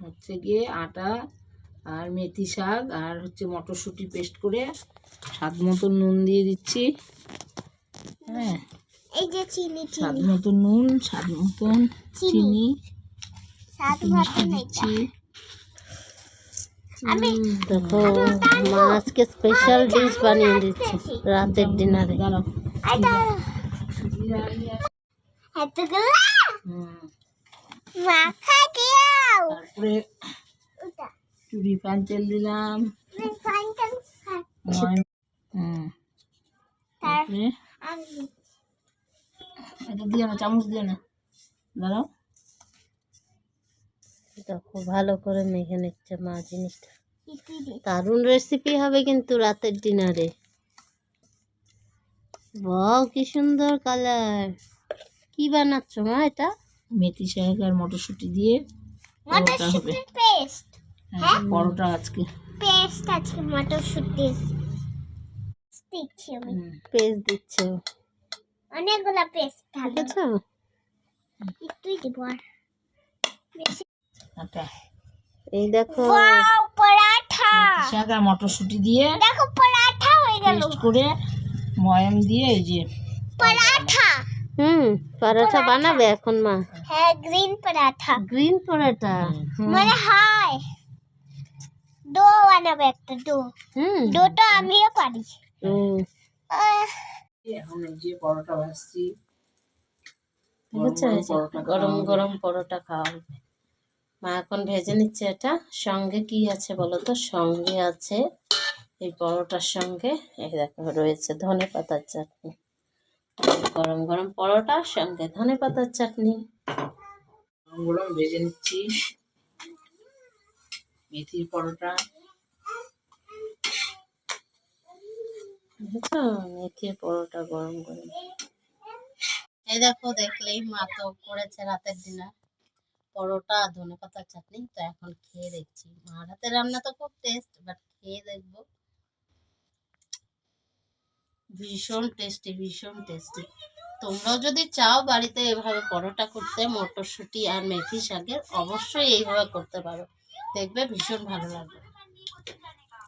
হচ্ছে গিয়ে আটা আর মেথি শাক আর হচ্ছে মটরশুঁটি পেস্ট করে স্বাদ মতো নুন দিয়ে দিচ্ছি। হ্যাঁ, এই যে চিনি স্বাদ মতো নুন, স্বাদ মতন চিনি, মিষ্টি দিচ্ছি। দেখো মা আজকে স্পেশাল ডিশ বানিয়ে দিচ্ছে রাতের ডিনারে। তারপরে রিফাইন তেল দিলাম। তারপরে এটা দিও না, চামচ দিও না, দাঁড়াও। দেখো ভালো করে মেখে নিচ্ছে মা জিনিসটা। দারুণ রেসিপি হবে কিন্তু রাতের ডিনারে। বাহ কি সুন্দর কালার। কি বানাচ্ছ মা এটা? মেথি শাক আর মটরশুঁটি দিয়ে পরোটা হবে। হ্যাঁ, পরোটা আজকে পেস্ট আছে মটরশুঁটি দিচ্ছি আমি। পেস্ট দিচ্ছ? অনেকগুলা পেস্ট দেখেছ? একটুই দিব আর বেশি। আটা, এই দেখো ওয়াও পরাঠা। মেথি শাক আর মটরশুঁটি দিয়ে দেখো পরাঠা হয়ে গেল। পেস্ট করে ময়াম দিয়ে এই যে পরাঠা। পরোটা বানাবে এখন মা? হ্যাঁ, গ্রিন পরাঠা। গ্রিন পরোটা মানে হাই ডো বানাবে একটা ডো। ডোটা আমিও পারি। এখন এই যে পরোটা ভাজছি। গরম গরম পরোটা খাওয়া হবে। মা এখন ভেজে নিচ্ছে এটা। সঙ্গে কি আছে বলো তো? সঙ্গে আছে এই পরোটার সঙ্গে এই দেখো রয়েছে ধনেপাতার চাটনি। গরম গরম পরোটা সঙ্গে ধনেপাতার চাটনি। গরম ভেজে নিচ্ছি মেথির পরোটা। বুঝেছো? মেথির পরোটা গরম গরম। এই দেখো দেখলেই মা তো করেছে রাতের ডিনার পরোটা আর ধনেপাতার চাটনি। তো এখন খেয়ে দেখছি। মার হাতের রান্না তো খুব টেস্ট, বাট খেয়ে দেখবো। ভীষণ টেস্টি, ভীষণ টেস্টি। তোমরাও যদি চাও বাড়িতে এভাবে পরোটা করতে মটরশুঁটি আর মেথি শাকের, অবশ্যই এইভাবে করতে পারো, দেখবে ভীষণ ভালো লাগবে।